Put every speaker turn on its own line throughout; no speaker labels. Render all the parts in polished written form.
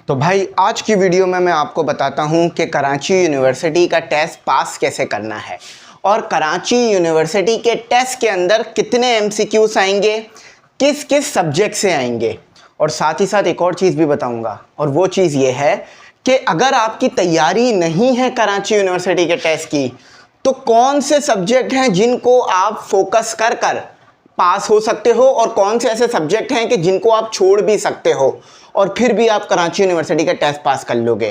तो भाई आज की वीडियो में मैं आपको बताता हूं कि कराची यूनिवर्सिटी का टेस्ट पास कैसे करना है और कराची यूनिवर्सिटी के टेस्ट के अंदर कितने एमसीक्यूज आएंगे, किस किस सब्जेक्ट से आएंगे। और साथ ही साथ एक और चीज़ भी बताऊंगा, और वो चीज़ ये है कि अगर आपकी तैयारी नहीं है कराची यूनिवर्सिटी के टेस्ट की तो कौन से सब्जेक्ट हैं जिनको आप फोकस कर कर पास हो सकते हो और कौन से ऐसे सब्जेक्ट हैं कि जिनको आप छोड़ भी सकते हो और फिर भी आप कराची यूनिवर्सिटी का टेस्ट पास कर लोगे।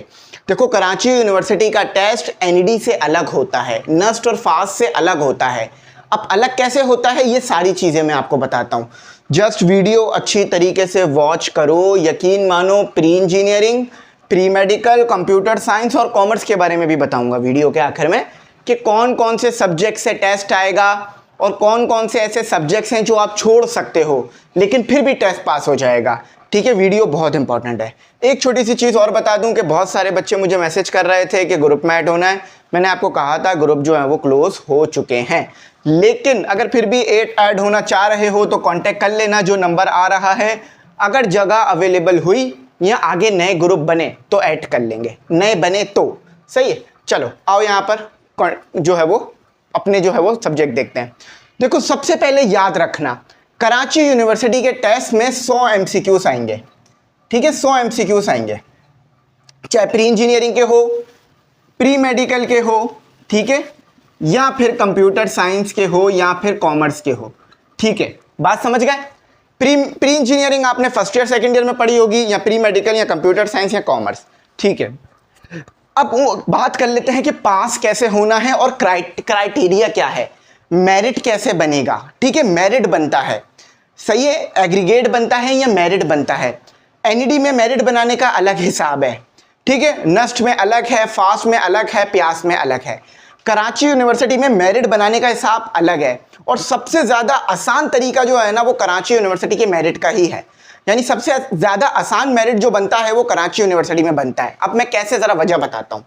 देखो, कराची यूनिवर्सिटी का टेस्ट एनईडी से अलग होता है, नस्ट और फास्ट से अलग होता है। अब अलग कैसे होता है ये सारी चीज़ें मैं आपको बताता हूँ। जस्ट वीडियो अच्छी तरीके से वॉच करो, यकीन मानो pre engineering, pre medical, computer science और कॉमर्स के बारे में भी बताऊँगा वीडियो के आखिर में कि कौन कौन से सब्जेक्ट से टेस्ट आएगा और कौन कौन से ऐसे सब्जेक्ट्स हैं जो आप छोड़ सकते हो लेकिन फिर भी टेस्ट पास हो जाएगा। ठीक है, वीडियो बहुत इंपॉर्टेंट है। एक छोटी सी चीज़ और बता दूं कि बहुत सारे बच्चे मुझे मैसेज कर रहे थे कि ग्रुप में ऐड होना है। मैंने आपको कहा था ग्रुप जो है वो क्लोज हो चुके हैं, लेकिन अगर फिर भी ऐड होना चाह रहे हो तो कांटेक्ट कर लेना, जो नंबर आ रहा है। अगर जगह अवेलेबल हुई या आगे नए ग्रुप बने तो ऐड कर लेंगे, नए बने तो सही है। चलो आओ यहाँ पर जो है वो अपने जो है वो सब्जेक्ट देखते हैं। देखो, सबसे पहले याद रखना कराची यूनिवर्सिटी के टेस्ट में 100 एमसीक्यूज आएंगे। ठीक है, 100 एमसीक्यूज आएंगे, चाहे प्री इंजीनियरिंग के हो, प्री मेडिकल के हो, ठीक है, या फिर कंप्यूटर साइंस के हो या फिर कॉमर्स के हो। ठीक है, बात समझ गए। प्री इंजीनियरिंग आपने फर्स्ट ईयर सेकंड ईयर में पढ़ी होगी, या प्री मेडिकल या कंप्यूटर साइंस या कॉमर्स। ठीक है, अब वो बात कर लेते हैं कि पास कैसे होना है और क्राइटेरिया क्या है, मेरिट कैसे बनेगा। ठीक है, मेरिट बनता है, सही है, एग्रीगेट बनता है या मेरिट बनता है। एनईडी में मेरिट बनाने का अलग हिसाब है, ठीक है, नस्ट में अलग है, फास्ट में अलग है, प्यास में अलग है। कराची यूनिवर्सिटी में मेरिट बनाने का हिसाब अलग है और सबसे ज़्यादा आसान तरीका जो है ना वो कराची यूनिवर्सिटी के मेरिट का ही है। यानी सबसे ज़्यादा आसान मेरिट जो बनता है वो कराची यूनिवर्सिटी में बनता है। अब मैं कैसे, ज़रा वजह बताता हूँ।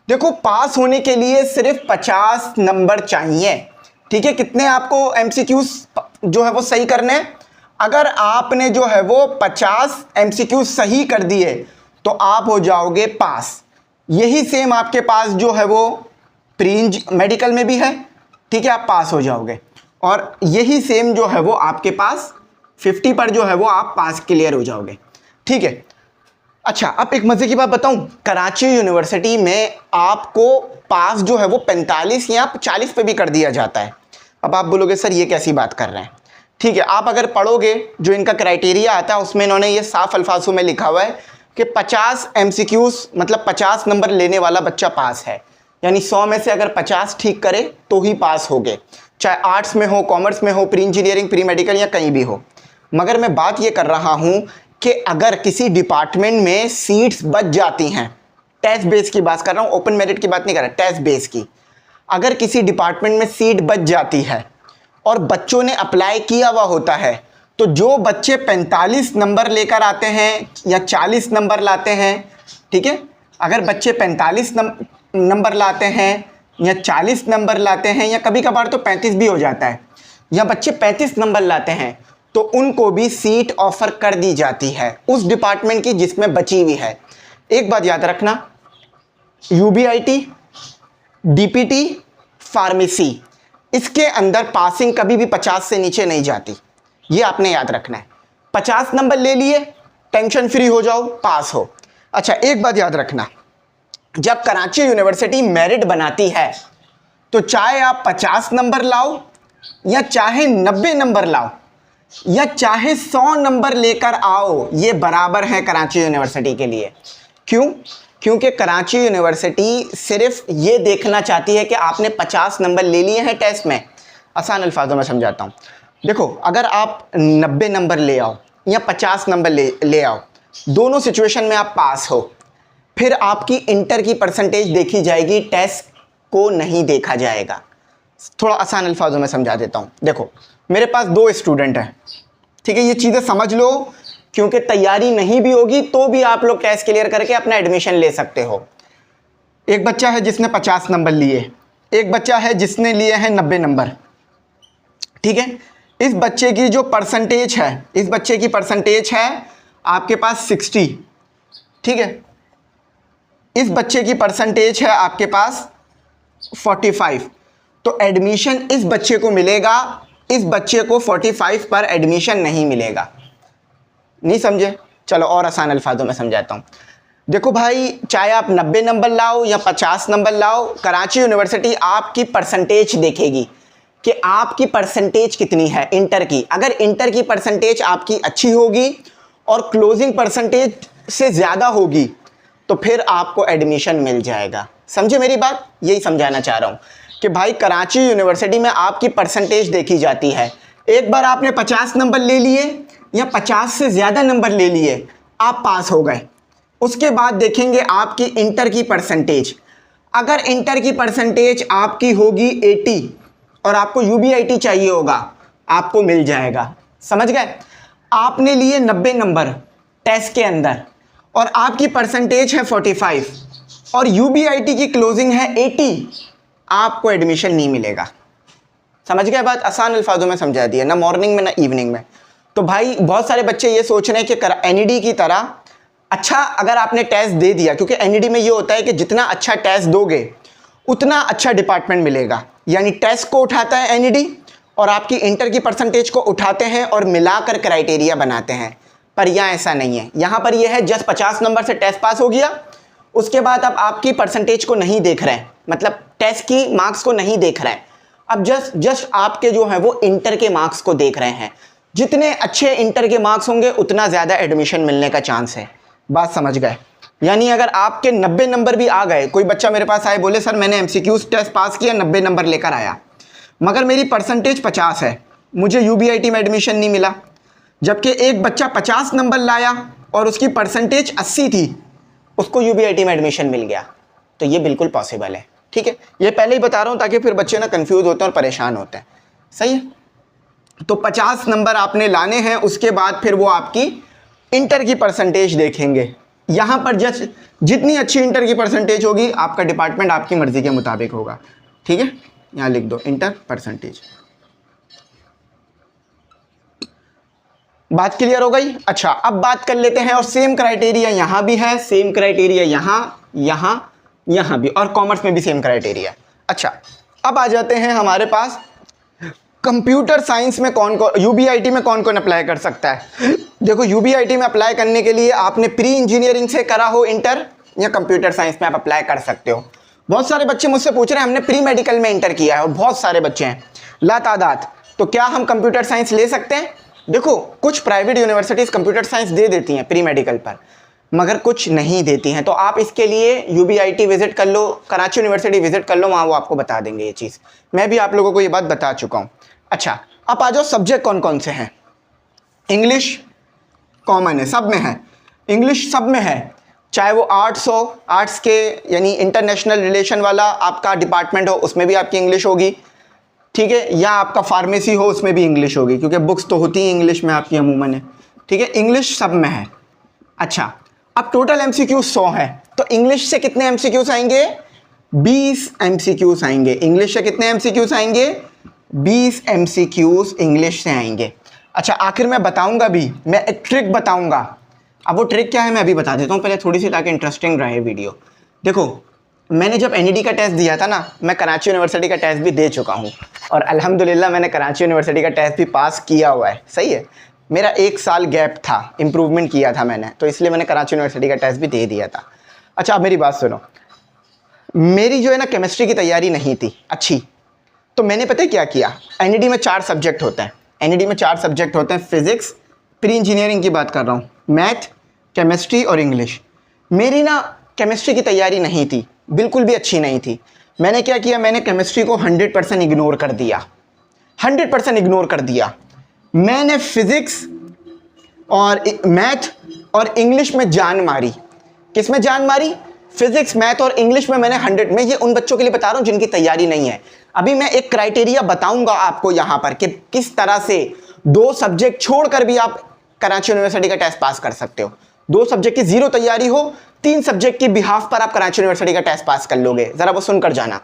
देखो, पास होने के लिए सिर्फ 50 नंबर चाहिए। ठीक है, कितने आपको एमसीक्यूज जो है वो सही करने हैं। अगर आपने जो है वो 50 एमसीक्यूज सही कर दिए तो आप हो जाओगे पास। यही सेम आपके पास जो है वो प्री मेडिकल में भी है। ठीक है, आप पास हो जाओगे, और यही सेम जो है वो आपके पास 50 पर जो है वो आप पास क्लियर हो जाओगे। ठीक है, अच्छा, अब एक मजे की बात बताऊं, कराची यूनिवर्सिटी में आपको पास जो है वो 45 या 40 पे भी कर दिया जाता है। अब आप बोलोगे सर ये कैसी बात कर रहे हैं। ठीक है, आप अगर पढ़ोगे जो इनका क्राइटेरिया आता है उसमें इन्होंने ये साफ अल्फाजों में लिखा हुआ है कि 50 एमसीक्यूज मतलब 50 नंबर लेने वाला बच्चा पास है। यानी 100 में से अगर 50 ठीक करे तो ही पास हो गए, चाहे आर्ट्स में हो, कॉमर्स में हो, प्री इंजीनियरिंग, प्री मेडिकल या कहीं भी हो। मगर मैं बात ये कर रहा हूँ कि अगर किसी डिपार्टमेंट में सीट्स बच जाती हैं, टेस्ट बेस की बात कर रहा हूँ, ओपन मेरिट की बात नहीं कर रहा, टेस्ट बेस की। अगर किसी डिपार्टमेंट में सीट बच जाती है और बच्चों ने अप्लाई किया हुआ होता है तो जो बच्चे 45 नंबर लेकर आते हैं या 40 नंबर लाते हैं, ठीक है, अगर बच्चे 45 नंबर लाते हैं या 40 नंबर लाते हैं या कभी कभार तो 35 भी हो जाता है, या बच्चे 35 नंबर लाते हैं तो उनको भी सीट ऑफर कर दी जाती है उस डिपार्टमेंट की जिसमें बची हुई है। एक बात याद रखना, यूबीआईटी, डीपीटी, फार्मेसी, इसके अंदर पासिंग कभी भी 50 से नीचे नहीं जाती, ये आपने याद रखना है। 50 नंबर ले लिए, टेंशन फ्री हो जाओ, पास हो। अच्छा, एक बात याद रखना, जब कराची यूनिवर्सिटी मेरिट बनाती है तो चाहे आप 50 नंबर लाओ या चाहे 90 नंबर लाओ या चाहे 100 नंबर लेकर आओ, ये बराबर है कराची यूनिवर्सिटी के लिए। क्यों? क्योंकि कराची यूनिवर्सिटी सिर्फ ये देखना चाहती है कि आपने 50 नंबर ले लिए हैं टेस्ट में। आसान अल्फाजों में समझाता हूँ। देखो, अगर आप 90 नंबर ले आओ या 50 नंबर ले आओ, दोनों सिचुएशन में आप पास हो, फिर आपकी इंटर की परसेंटेज देखी जाएगी, टेस्ट को नहीं देखा जाएगा। थोड़ा आसान अल्फाजों में समझा देता हूँ। देखो, मेरे पास 2 स्टूडेंट हैं, ठीक है, ये चीज़ें समझ लो, क्योंकि तैयारी नहीं भी होगी तो भी आप लोग टेस्ट क्लियर करके अपना एडमिशन ले सकते हो। एक बच्चा है जिसने 50 नंबर लिए, एक बच्चा है जिसने लिए हैं 90 नंबर। ठीक है, इस बच्चे की जो परसेंटेज है, इस बच्चे की परसेंटेज है आपके पास 60, ठीक है, इस बच्चे की परसेंटेज है आपके पास 45, तो एडमिशन इस बच्चे को मिलेगा, इस बच्चे को 45 पर एडमिशन नहीं मिलेगा। नहीं समझे? चलो और आसान अल्फाजों में समझाता हूँ। देखो भाई, चाहे आप 90 नंबर लाओ या 50 नंबर लाओ, कराची यूनिवर्सिटी आपकी परसेंटेज देखेगी कि आपकी परसेंटेज कितनी है इंटर की। अगर इंटर की परसेंटेज आपकी अच्छी होगी और क्लोजिंग परसेंटेज से ज़्यादा होगी तो फिर आपको एडमिशन मिल जाएगा। समझे मेरी बात? यही समझाना चाह रहा हूँ कि भाई कराची यूनिवर्सिटी में आपकी परसेंटेज देखी जाती है। एक बार आपने 50 नंबर ले लिए या 50 से ज़्यादा नंबर ले लिए, आप पास हो गए। उसके बाद देखेंगे आपकी इंटर की परसेंटेज। अगर इंटर की परसेंटेज आपकी होगी 80 और आपको यूबीआईटी चाहिए होगा, आपको मिल जाएगा। समझ गए? आपने लिए 90 नंबर टेस्ट के अंदर और आपकी परसेंटेज है 45 और यूबीआईटी की क्लोजिंग है 80, आपको एडमिशन नहीं मिलेगा। समझ गए बात? आसान अल्फाजों में समझा दिया, ना मॉर्निंग में ना इवनिंग में। तो भाई बहुत सारे बच्चे ये सोच रहे हैं कि एनईडी की तरह अच्छा अगर आपने टेस्ट दे दिया, क्योंकि एनईडी में ये होता है कि जितना अच्छा टेस्ट दोगे उतना अच्छा डिपार्टमेंट मिलेगा। यानी टेस्ट को उठाता है एनईडी और आपकी इंटर की परसेंटेज को उठाते हैं और मिलाकर क्राइटेरिया बनाते हैं। पर यहाँ ऐसा नहीं है। यहाँ पर यह है जस्ट 50 नंबर से टेस्ट पास हो गया, उसके बाद अब आपकी परसेंटेज को नहीं देख रहे हैं, मतलब टेस्ट की मार्क्स को नहीं देख रहे हैं। अब जस्ट आपके जो है वो इंटर के मार्क्स को देख रहे हैं। जितने अच्छे इंटर के मार्क्स होंगे उतना ज़्यादा एडमिशन मिलने का चांस है। बात समझ गए? यानी अगर आपके 90 नंबर भी आ गए, कोई बच्चा मेरे पास आए बोले सर मैंने एमसीक्यूज टेस्ट पास किया 90 नंबर लेकर आया, मगर मेरी परसेंटेज 50 है, मुझे यूबीआईटी में एडमिशन नहीं मिला। जबकि एक बच्चा 50 नंबर लाया और उसकी परसेंटेज 80 थी, उसको यूबीआईटी में एडमिशन मिल गया। तो ये बिल्कुल पॉसिबल है। ठीक है, ये पहले ही बता रहा हूँ ताकि फिर बच्चे ना कंफ्यूज होते हैं और परेशान होते हैं। सही है? तो 50 नंबर आपने लाने हैं, उसके बाद फिर वो आपकी इंटर की परसेंटेज देखेंगे। यहाँ पर जस्ट जितनी अच्छी इंटर की परसेंटेज होगी आपका डिपार्टमेंट आपकी मर्जी के मुताबिक होगा। ठीक है, यहाँ लिख दो इंटर परसेंटेज। बात क्लियर हो गई? अच्छा, अब बात कर लेते हैं, और सेम क्राइटेरिया यहाँ भी है, सेम क्राइटेरिया यहाँ भी, और कॉमर्स में भी सेम क्राइटेरिया। अच्छा, अब आ जाते हैं हमारे पास कंप्यूटर साइंस में कौन कौन, यूबीआईटी में कौन कौन अप्लाई कर सकता है। देखो, यूबीआईटी में अप्लाई करने के लिए आपने प्री इंजीनियरिंग से करा हो इंटर, या कंप्यूटर साइंस में आप अप्लाई कर सकते हो। बहुत सारे बच्चे मुझसे पूछ रहे हैं हमने प्री मेडिकल में इंटर किया है, और बहुत सारे बच्चे हैं लातादाद, तो क्या हम कंप्यूटर साइंस ले सकते हैं? देखो, कुछ प्राइवेट यूनिवर्सिटीज़ कंप्यूटर साइंस दे देती हैं प्री मेडिकल पर, मगर कुछ नहीं देती हैं। तो आप इसके लिए यूबीआईटी विजिट कर लो, कराची यूनिवर्सिटी विजिट कर लो, वहाँ वो आपको बता देंगे ये चीज़। मैं भी आप लोगों को ये बात बता चुका हूँ। अच्छा, अब आ जाओ सब्जेक्ट कौन कौन से हैं। इंग्लिश कॉमन है, सब में है, इंग्लिश सब में है, चाहे वो आर्ट्स हो, आर्ट्स के यानी इंटरनेशनल रिलेशन वाला आपका डिपार्टमेंट हो, उसमें भी आपकी इंग्लिश होगी। ठीक है, या आपका फार्मेसी हो, उसमें भी इंग्लिश होगी, क्योंकि बुक्स तो होती ही इंग्लिश में आपकी अमूमन है। ठीक है, इंग्लिश सब में है। अच्छा, अब टोटल एमसीक्यू 100 है, तो इंग्लिश से कितने एमसीक्यूज आएंगे? 20 एमसीक्यूज आएंगे। इंग्लिश से कितने एमसीक्यूज आएंगे? 20 एमसीक्यूज इंग्लिश से आएंगे। अच्छा, आखिर में बताऊंगा भी, मैं एक ट्रिक बताऊंगा। अब वो ट्रिक क्या है मैं अभी बता देता हूँ पहले थोड़ी सी, ताकि इंटरेस्टिंग रहे वीडियो। देखो, मैंने जब एनईडी का टेस्ट दिया था ना, मैं कराची यूनिवर्सिटी का टेस्ट भी दे चुका हूँ, और अल्हम्दुलिल्लाह मैंने कराची यूनिवर्सिटी का टेस्ट भी पास किया हुआ है। सही है, मेरा 1 साल गैप था, इम्प्रूवमेंट किया था मैंने, तो इसलिए मैंने कराची यूनिवर्सिटी का टेस्ट भी दे दिया था। अच्छा, अब मेरी बात सुनो, मेरी जो है ना केमिस्ट्री की तैयारी नहीं थी अच्छी, तो मैंने पता है क्या किया, एनईडी में 4 सब्जेक्ट होते हैं, एनईडी में 4 सब्जेक्ट होते हैं, फिजिक्स, प्री इंजीनियरिंग की बात कर रहा हूँ, मैथ, केमिस्ट्री और इंग्लिश। मेरी ना केमिस्ट्री की तैयारी नहीं थी, बिल्कुल भी अच्छी नहीं थी। मैंने क्या किया, मैंने केमिस्ट्री को 100% इग्नोर कर दिया, 100% इग्नोर कर दिया। मैंने फिजिक्स और मैथ और इंग्लिश में जान मारी। किस में जान मारी? फिजिक्स, मैथ और इंग्लिश में मैंने 100 में। ये उन बच्चों के लिए बता रहा हूँ जिनकी तैयारी नहीं है। अभी मैं एक क्राइटेरिया बताऊंगा आपको यहाँ पर कि किस तरह से 2 सब्जेक्ट छोड़कर भी आप कराची यूनिवर्सिटी का टेस्ट पास कर सकते हो। 2 सब्जेक्ट की 0 तैयारी हो, 3 सब्जेक्ट की बिहाफ पर आप कराची यूनिवर्सिटी का टेस्ट पास कर लोगे। जरा वो सुनकर जाना,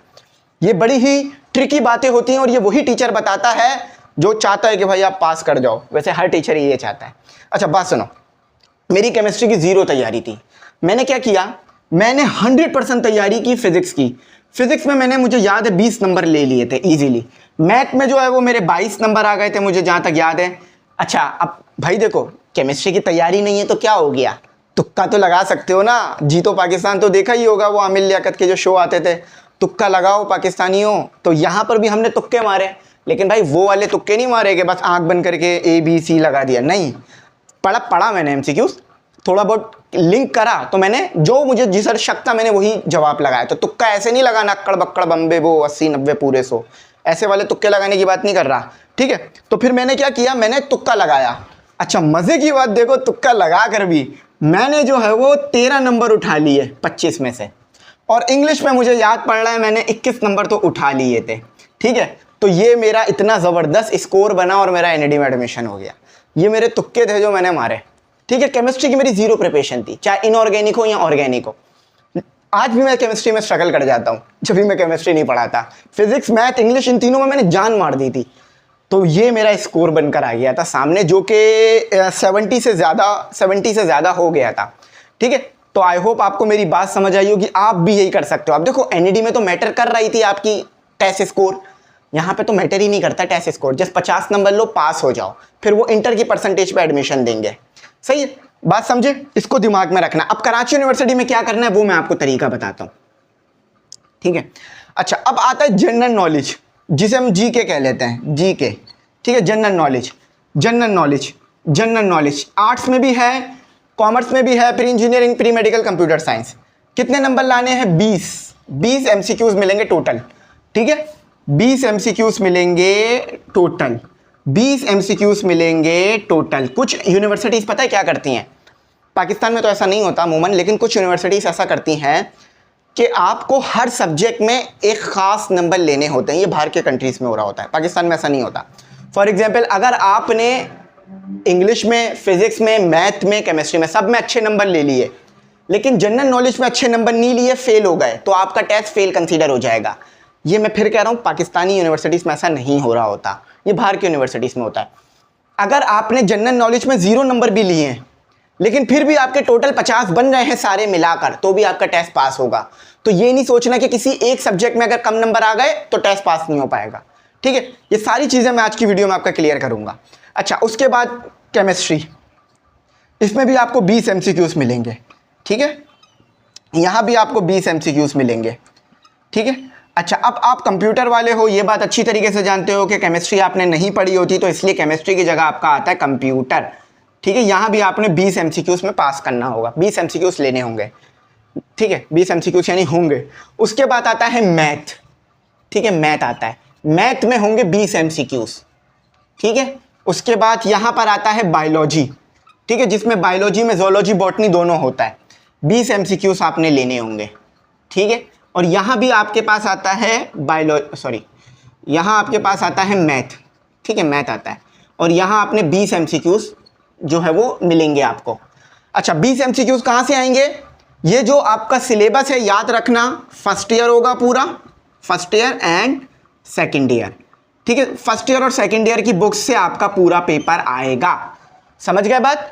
ये बड़ी ही ट्रिकी बातें होती हैं, और ये वही टीचर बताता है जो चाहता है कि भाई आप पास कर जाओ। वैसे हर टीचर ये चाहता है। अच्छा, बात सुनो, मेरी केमिस्ट्री की 0 तैयारी थी, मैंने क्या किया, मैंने 100% तैयारी की फिजिक्स की। फिजिक्स में मैंने, मुझे याद है 20 नंबर ले लिए थे इजीली। मैथ में जो है वो मेरे 22 नंबर आ गए थे मुझे जहां तक याद है। अच्छा अब भाई देखो, केमिस्ट्री की तैयारी नहीं है तो क्या हो गया, तुक्का तो लगा सकते हो ना। जीतो पाकिस्तान तो देखा ही होगा, वो आमिर लियाकत के जो शो आते थे, तुक्का लगाओ पाकिस्तानियों। तो यहाँ पर भी हमने तुक्के मारे, लेकिन भाई वो वाले तुक्के नहीं मारे कि बस आंख बंद करके ABC लगा दिया, नहीं। पढ़ा मैंने MCQs, थोड़ा बहुत लिंक करा, तो मैंने जो मुझे जिस शक था मैंने वही जवाब लगाया। तो तुक्का ऐसे नहीं लगाना अक्कड़ बक्कड़ बम्बे वो 80 90 पूरे 100, ऐसे वाले तुक्के लगाने की बात नहीं कर रहा, ठीक है। तो फिर मैंने क्या किया, मैंने तुक्का लगाया। अच्छा मजे की बात देखो, तुक्का लगा कर भी मैंने जो है वो 13 नंबर उठा लिए 25 में से। और इंग्लिश में मुझे याद पड़ रहा है मैंने 21 नंबर तो उठा लिए थे, ठीक है। तो ये मेरा इतना ज़बरदस्त स्कोर बना और मेरा NID में एडमिशन हो गया। ये मेरे तुक्के थे जो मैंने मारे, ठीक है। केमिस्ट्री की मेरी जीरो प्रिपरेशन थी, चाहे इनऑर्गेनिक हो या ऑर्गेनिक हो। आज भी मैं केमिस्ट्री में स्ट्रगल कर जाता हूँ जब भी मैं केमिस्ट्री नहीं पढ़ाता। फिजिक्स मैथ इंग्लिश इन तीनों में मैंने जान मार दी थी। तो ये मेरा स्कोर बनकर आ गया था सामने, जो कि 70 से ज़्यादा हो गया था, ठीक है। तो आई होप आपको मेरी बात समझ आई होगी, आप भी यही कर सकते हो। आप देखो NID में तो मैटर कर रही थी आपकी टेस्ट स्कोर, यहाँ पे तो मैटर ही नहीं करता टेस्ट स्कोर। जस्ट 50 नंबर लो, पास हो जाओ, फिर वो इंटर की परसेंटेज पे एडमिशन देंगे। सही है, बात समझे, इसको दिमाग में रखना। अब कराची यूनिवर्सिटी में क्या करना है वो मैं आपको तरीका बताता हूँ, ठीक है। अच्छा अब आता है जनरल नॉलेज, जिसे हम GK कह लेते हैं, GK, ठीक है। जनरल नॉलेज आर्ट्स में भी है, कॉमर्स में भी है, pre engineering, pre medical, computer science. कितने नंबर लाने हैं, 20 MCQs मिलेंगे टोटल, ठीक है। 20 MCQs मिलेंगे टोटल, 20 MCQs मिलेंगे टोटल। कुछ यूनिवर्सिटीज़ पता है क्या करती हैं, पाकिस्तान में तो ऐसा नहीं होता अमूमन, लेकिन कुछ यूनिवर्सिटीज़ ऐसा करती हैं कि आपको हर सब्जेक्ट में एक ख़ास नंबर लेने होते हैं। ये बाहर के कंट्रीज़ में हो रहा होता है, पाकिस्तान में ऐसा नहीं होता। फॉर एग्जांपल अगर आपने इंग्लिश में, फिजिक्स में, मैथ में, केमिस्ट्री में, सब में अच्छे नंबर ले लिए, लेकिन जनरल नॉलेज में अच्छे नंबर नहीं लिए, फेल हो गए, तो आपका टेस्ट फेल कंसीडर हो जाएगा। ये मैं फिर कह रहा हूँ, पाकिस्तानी यूनिवर्सिटीज़ में ऐसा नहीं हो रहा होता, ये बाहर की यूनिवर्सिटीज़ में होता है। अगर आपने जनरल नॉलेज में 0 नंबर भी लिए हैं, लेकिन फिर भी आपके टोटल 50 बन रहे हैं सारे मिलाकर, तो भी आपका टेस्ट पास होगा। तो ये नहीं सोचना कि किसी एक सब्जेक्ट में अगर कम नंबर आ गए तो टेस्ट पास नहीं हो पाएगा, ठीक है। ये सारी चीज़ें मैं आज की वीडियो में आपका क्लियर करूंगा। अच्छा उसके बाद केमिस्ट्री, इसमें भी आपको 20 MCQs मिलेंगे, ठीक है। यहाँ भी आपको 20 MCQs मिलेंगे, ठीक है। अच्छा अब आप कंप्यूटर वाले हो, ये बात अच्छी तरीके से जानते हो कि केमिस्ट्री आपने नहीं पढ़ी होती, तो इसलिए केमिस्ट्री की जगह आपका आता है कंप्यूटर, ठीक है। यहाँ भी आपने 20 MCQs में पास करना होगा, 20 MCQs लेने होंगे, ठीक है। 20 MCQs यानी होंगे। उसके बाद आता है मैथ, ठीक है, मैथ आता है, मैथ में होंगे 20 MCQs, ठीक है। उसके बाद यहाँ पर आता है बायोलॉजी, ठीक है, जिसमें बायोलॉजी में ज़ूलॉजी बॉटनी दोनों होता है, 20 MCQs आपने लेने होंगे, ठीक है। और यहाँ भी आपके पास आता है यहाँ आपके पास आता है मैथ, ठीक है, मैथ आता है, और यहाँ आपने 20 MCQs जो है वो मिलेंगे आपको। अच्छा 20 MCQs कहाँ से आएंगे, ये जो आपका सिलेबस है याद रखना, फर्स्ट ईयर होगा पूरा, first year and second year, ठीक है। फर्स्ट ईयर और सेकेंड ईयर की बुक्स से आपका पूरा पेपर आएगा, समझ गए बात।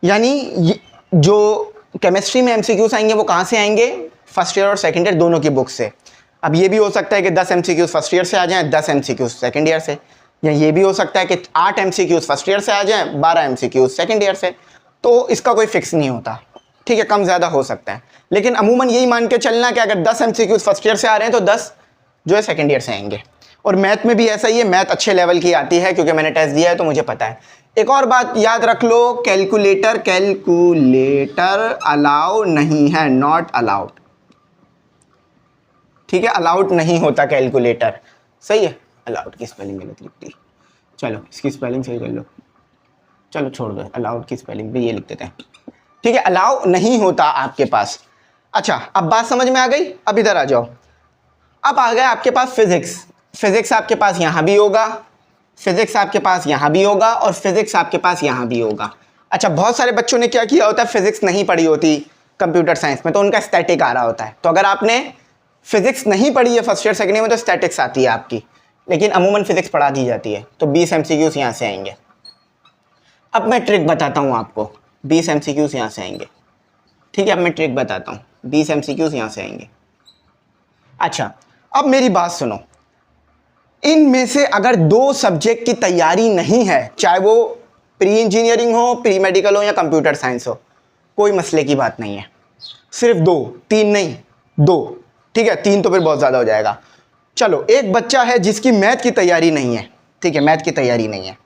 यानी जो केमिस्ट्री में MCQs आएंगे वो कहाँ से आएंगे, फर्स्ट ईयर और सेकेंड ईयर दोनों की बुक से। अब ये भी हो सकता है कि 10 MCQs फर्स्ट ईयर से आ जाएं, 10 MCQs सेकेंड ईयर से, या ये भी हो सकता है कि 8 MCQs फर्स्ट ईयर से आ जाएं, 12 MCQs सेकेंड ईयर से। तो इसका कोई फिक्स नहीं होता, ठीक है, कम ज़्यादा हो सकता है, लेकिन अमूमन यही मान के चलना कि अगर 10 MCQs फर्स्ट ईयर से आ रहे हैं तो 10 जो है सेकेंड ईयर से आएंगे। और मैथ में भी ऐसा ही है, मैथ अच्छे लेवल की आती है क्योंकि मैंने टेस्ट दिया है तो मुझे पता है। एक और बात याद रख लो, कैलकुलेटर अलाउ नहीं है, नॉट अलाउड, ठीक है, अलाउड नहीं होता कैलकुलेटर, सही है। अलाउड की स्पेलिंग गलत लिख दी, चलो इसकी स्पेलिंग सही कर लो, चलो छोड़ दो, अलाउड की स्पेलिंग भी ये लिख देते हैं, ठीक है, अलाउ नहीं होता आपके पास। अच्छा अब बात समझ में आ गई, अब इधर आ जाओ। अब आ गया आपके पास फिजिक्स, फिजिक्स आपके पास यहाँ भी होगा, फिजिक्स आपके पास यहाँ भी होगा, और फिजिक्स आपके पास यहाँ भी होगा। अच्छा बहुत सारे बच्चों ने क्या किया होता है, फिजिक्स नहीं पढ़ी होती कंप्यूटर साइंस में, तो उनका स्टैटिक आ रहा होता है। तो अगर आपने फिजिक्स नहीं पढ़ी है फर्स्ट ईयर सेकेंड ईयर में तो स्टैटिक्स आती है आपकी, लेकिन अमूमन फिजिक्स पढ़ा दी जाती है, तो 20 MCQs यहाँ से आएंगे। अब मैं ट्रिक बताता हूँ आपको, 20 MCQs यहाँ से आएंगे, ठीक है, अब मैं ट्रिक बताता हूँ, 20 MCQs यहाँ से आएंगे। अच्छा, अब मेरी बात सुनो, इनमें से अगर 2 सब्जेक्ट की तैयारी नहीं है, चाहे वो प्री इंजीनियरिंग हो, प्री मेडिकल हो या कंप्यूटर साइंस हो, कोई मसले की बात नहीं है। सिर्फ 2, 3 नहीं, 2, ठीक है, 3 तो फिर बहुत ज़्यादा हो जाएगा। चलो, एक बच्चा है जिसकी मैथ की तैयारी नहीं है, ठीक है, मैथ की तैयारी नहीं है।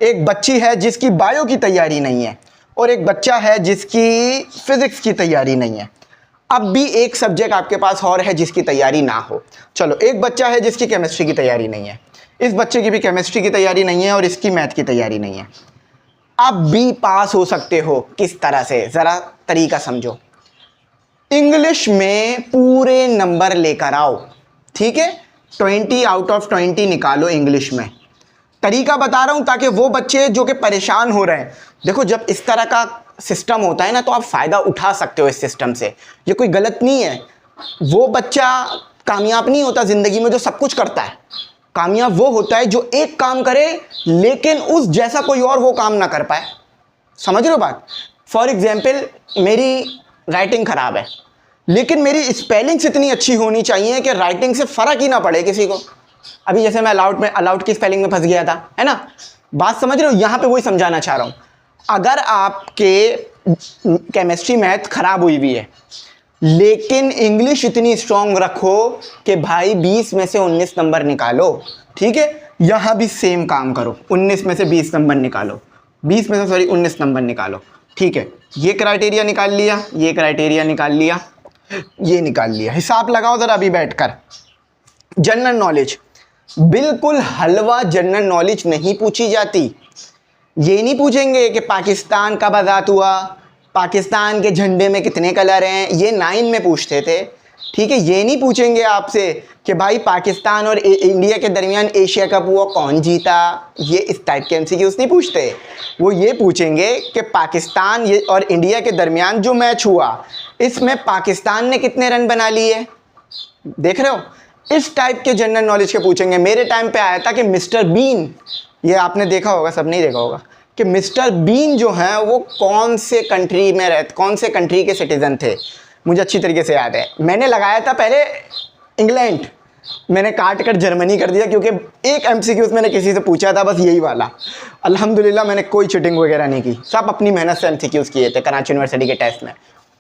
एक बच्ची है जिसकी बायो की तैयारी नहीं है, और एक बच्चा है जिसकी फिजिक्स की तैयारी नहीं है। अब भी एक सब्जेक्ट आपके पास और है जिसकी तैयारी ना हो। चलो, एक बच्चा है जिसकी केमिस्ट्री की तैयारी नहीं है, इस बच्चे की भी केमिस्ट्री की तैयारी नहीं है और इसकी मैथ की तैयारी नहीं है। अब भी पास हो सकते हो। किस तरह से, ज़रा तरीका समझो। इंग्लिश में पूरे नंबर लेकर आओ, ठीक है, 20 आउट ऑफ 20 निकालो इंग्लिश में। तरीका बता रहा हूं ताकि वो बच्चे जो कि परेशान हो रहे हैं, देखो जब इस तरह का सिस्टम होता है ना, तो आप फ़ायदा उठा सकते हो इस सिस्टम से, ये कोई गलत नहीं है। वो बच्चा कामयाब नहीं होता ज़िंदगी में जो सब कुछ करता है। कामयाब वो होता है जो एक काम करे लेकिन उस जैसा कोई और वो काम ना कर पाए। समझ रहे हो बात? फॉर एग्जाम्पल, मेरी राइटिंग ख़राब है, लेकिन मेरी स्पेलिंग्स इतनी अच्छी होनी चाहिए कि राइटिंग से फ़र्क ही ना पड़े किसी को। अभी जैसे मैं अलाउड की स्पेलिंग में फंस गया था, है ना, बात समझ रहे हो? यहाँ पे वही समझाना चाह रहा हूँ। अगर आपके केमिस्ट्री मैथ खराब हुई भी है, लेकिन इंग्लिश इतनी स्ट्रांग रखो कि भाई 20 में से 19 नंबर निकालो, ठीक है। यहाँ भी सेम काम करो, 19 में से 20 नंबर निकालो, 20 में से 19 नंबर निकालो, ठीक है। ये क्राइटेरिया निकाल लिया, ये क्राइटेरिया निकाल लिया, ये निकाल लिया। हिसाब लगाओ ज़रा अभी बैठकर। जनरल नॉलेज, बिल्कुल हलवा जनरल नॉलेज नहीं पूछी जाती। ये नहीं पूछेंगे कि पाकिस्तान कब आज़ाद हुआ, पाकिस्तान के झंडे में कितने कलर हैं, ये 9 में पूछते थे, ठीक है। ये नहीं पूछेंगे आपसे कि भाई पाकिस्तान और इंडिया के दरमियान एशिया कप हुआ, कौन जीता, ये इस टाइप के MCQs नहीं पूछते। वो ये पूछेंगे कि पाकिस्तान ये और इंडिया के दरमियान जो मैच हुआ, इसमें पाकिस्तान ने कितने रन बना लिए, देख रहे हो? इस टाइप के जनरल नॉलेज के पूछेंगे। मेरे टाइम पे आया था कि मिस्टर बीन, ये आपने देखा होगा, सब नहीं देखा होगा, कि मिस्टर बीन जो हैं वो कौन से कंट्री में रहते, कौन से कंट्री के सिटीज़न थे, मुझे अच्छी तरीके से याद है। मैंने लगाया था पहले इंग्लैंड, मैंने काट कर जर्मनी कर दिया, क्योंकि एक MCQs मैंने किसी से पूछा था, बस यही वाला। अल्हम्दुलिल्लाह मैंने कोई चीटिंग वगैरह नहीं की, सब अपनी मेहनत से MCQs किए थे कराची यूनिवर्सिटी के टेस्ट में।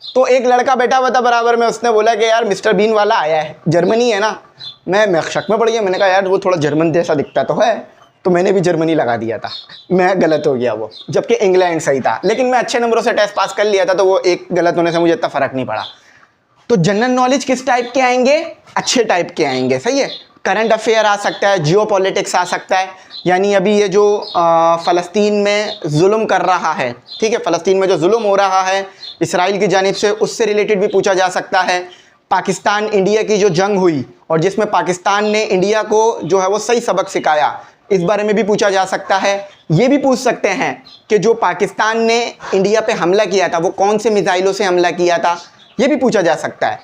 तो एक लड़का बैठा हुआ था बराबर में, उसने बोला कि यार मिस्टर बीन वाला आया है, जर्मनी है ना। मैं शक में पड़ गया, मैंने कहा यार वो थोड़ा जर्मन जैसा दिखता तो है, तो मैंने भी जर्मनी लगा दिया था। मैं गलत हो गया वो, जबकि इंग्लैंड सही था, लेकिन मैं अच्छे नंबरों से टेस्ट पास कर लिया था, तो वो एक गलत होने से मुझे इतना फ़र्क नहीं पड़ा। तो जनरल नॉलेज किस टाइप के आएंगे? अच्छे टाइप के आएंगे, सही है। करंट अफेयर आ सकता है, जियो पॉलिटिक्स आ सकता है, यानी अभी ये जो फ़लस्तीन में जुल्म कर रहा है, ठीक है, फ़लस्तीन में जो जुल्म हो रहा है इसराइल की जानिब से, उससे रिलेटेड भी पूछा जा सकता है। पाकिस्तान इंडिया की जो जंग हुई और जिसमें पाकिस्तान ने इंडिया को जो है वो सही सबक सिखाया, इस बारे में भी पूछा जा सकता है। ये भी पूछ सकते हैं कि जो पाकिस्तान ने इंडिया पे हमला किया था वो कौन से मिसाइलों से हमला किया था, ये भी पूछा जा सकता है।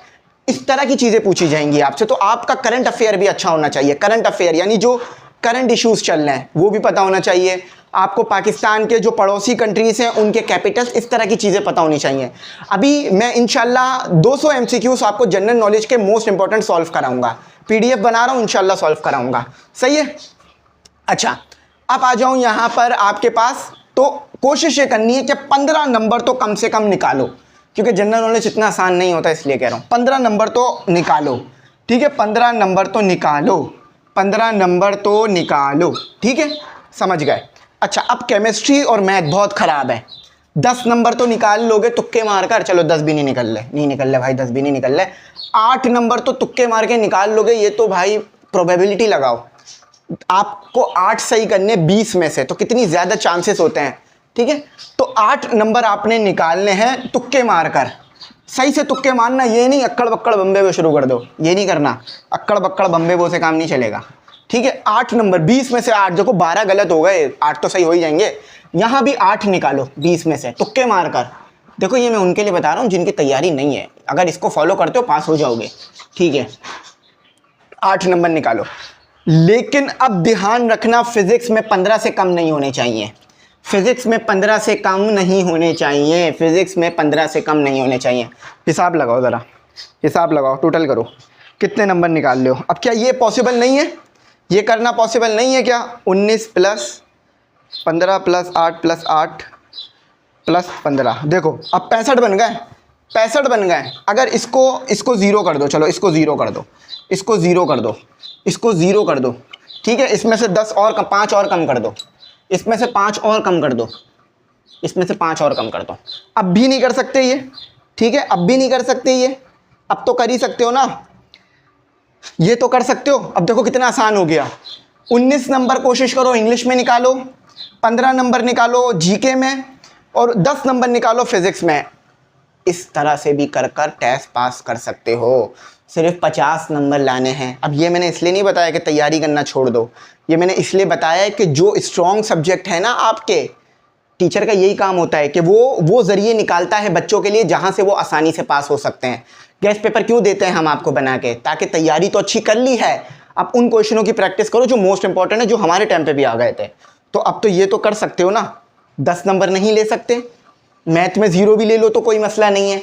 इस तरह की चीज़ें पूछी जाएंगी आपसे। तो आपका करंट अफेयर भी अच्छा होना चाहिए। करंट अफेयर यानी जो करंट इश्यूज़ चल रहे हैं वो भी पता होना चाहिए आपको। पाकिस्तान के जो पड़ोसी कंट्रीज़ हैं उनके कैपिटल्स, इस तरह की चीज़ें पता होनी चाहिए। अभी मैं इंशाल्लाह 200 MCQs आपको जनरल नॉलेज के मोस्ट इंपॉर्टेंट सॉल्व कराऊंगा। PDF बना रहा हूँ, इंशाल्लाह सॉल्व कराऊंगा, सही है। अच्छा, अब आ जाऊँ यहाँ पर आपके पास। तो कोशिश ये करनी है कि 15 नंबर तो कम से कम निकालो, क्योंकि जनरल नॉलेज इतना आसान नहीं होता, इसलिए कह रहा हूँ 15 नंबर तो निकालो, ठीक है। 15 नंबर तो निकालो, 15 नंबर तो निकालो, ठीक है, समझ गए। अच्छा, अब केमिस्ट्री और मैथ बहुत ख़राब है, 10 नंबर तो निकाल लोगे तुक्के मारकर। चलो 10 भी नहीं निकल ले भाई, 10 भी नहीं निकल ले। 8 नंबर तो तुक्के मार के निकाल लोगे, ये तो भाई प्रोबेबिलिटी लगाओ। आपको 8 सही करने 20 में से, तो कितनी ज़्यादा चांसेस होते हैं, ठीक है। तो 8 नंबर आपने निकालने हैं तुक्के मारकर। सही से तुक्के मारना, ये नहीं अक्कड़ बक्कड़ बम्बे वो शुरू कर दो, ये नहीं करना। अक्कड़ बक्कड़ बम्बे वो से काम नहीं चलेगा, ठीक है। 8 नंबर 20 में से 8, देखो 12 गलत हो गए, 8 तो सही हो ही जाएंगे। यहाँ भी 8 निकालो 20 में से तुक्के मारकर। देखो ये मैं उनके लिए बता रहा हूँ जिनकी तैयारी नहीं है, अगर इसको फॉलो करते हो पास हो जाओगे, ठीक है। 8 नंबर निकालो, लेकिन अब ध्यान रखना फिजिक्स में 15 से कम नहीं होने चाहिए। फिजिक्स में 15 से कम नहीं होने चाहिए, फिजिक्स में 15 से कम नहीं होने चाहिए। हिसाब लगाओ ज़रा, हिसाब लगाओ, टोटल करो कितने नंबर निकाल लो। अब क्या ये पॉसिबल नहीं है, ये करना पॉसिबल नहीं है क्या? 19 प्लस 15 प्लस 8 प्लस 8 प्लस 15, देखो अब 65 बन गए, 65 बन गए। अगर इसको ज़ीरो कर दो, चलो इसको ज़ीरो कर दो, इसको ज़ीरो कर दो, इसको ज़ीरो कर दो, ठीक है। इसमें से 10 और 5 और कम कर दो, इसमें से 5 और कम कर दो, इसमें से 5 और कम कर दो। अब भी नहीं कर सकते ये, ठीक है, अब भी नहीं कर सकते ये, अब तो कर ही सकते हो ना, ये तो कर सकते हो। अब देखो कितना आसान हो गया। 19 नंबर कोशिश करो इंग्लिश में निकालो, 15 नंबर निकालो जीके में, और 10 नंबर निकालो फिजिक्स में। इस तरह से भी कर कर टेस्ट पास कर सकते हो। सिर्फ 50 नंबर लाने हैं। अब ये मैंने इसलिए नहीं बताया कि तैयारी करना छोड़ दो, ये मैंने इसलिए बताया है कि जो स्ट्रॉन्ग सब्जेक्ट है ना आपके, टीचर का यही काम होता है कि वो ज़रिए निकालता है बच्चों के लिए जहाँ से वो आसानी से पास हो सकते हैं। गेस्ट पेपर क्यों देते हैं हम आपको बना के? ताकि तैयारी तो अच्छी कर ली है, अब उन क्वेश्चनों की प्रैक्टिस करो जो मोस्ट इंपॉर्टेंट है, जो हमारे टाइम पे भी आ गए थे। तो अब तो ये तो कर सकते हो ना, 10 नंबर नहीं ले सकते, मैथ में 0 भी ले लो तो कोई मसला नहीं है,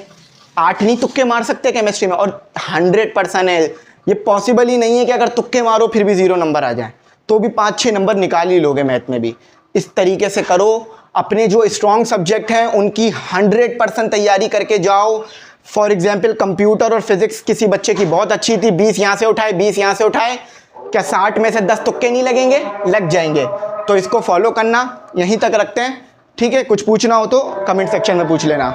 8 नहीं तुक्के मार सकते केमिस्ट्री में, और 100% है ये पॉसिबल ही नहीं है कि अगर तुक्के मारो फिर भी 0 नंबर आ जाए, तो भी 5-6 नंबर निकाल ही लोगे मैथ में भी। इस तरीके से करो, अपने जो स्ट्रॉन्ग सब्जेक्ट हैं उनकी 100% तैयारी करके जाओ। फॉर एग्जाम्पल कंप्यूटर और फिजिक्स किसी बच्चे की बहुत अच्छी थी, 20 यहाँ से उठाए, 20 यहाँ से उठाए, क्या 60 में से 10 तुक्के नहीं लगेंगे? लग जाएंगे। तो इसको फॉलो करना, यहीं तक रखते हैं, ठीक है। कुछ पूछना हो तो कमेंट सेक्शन में पूछ लेना।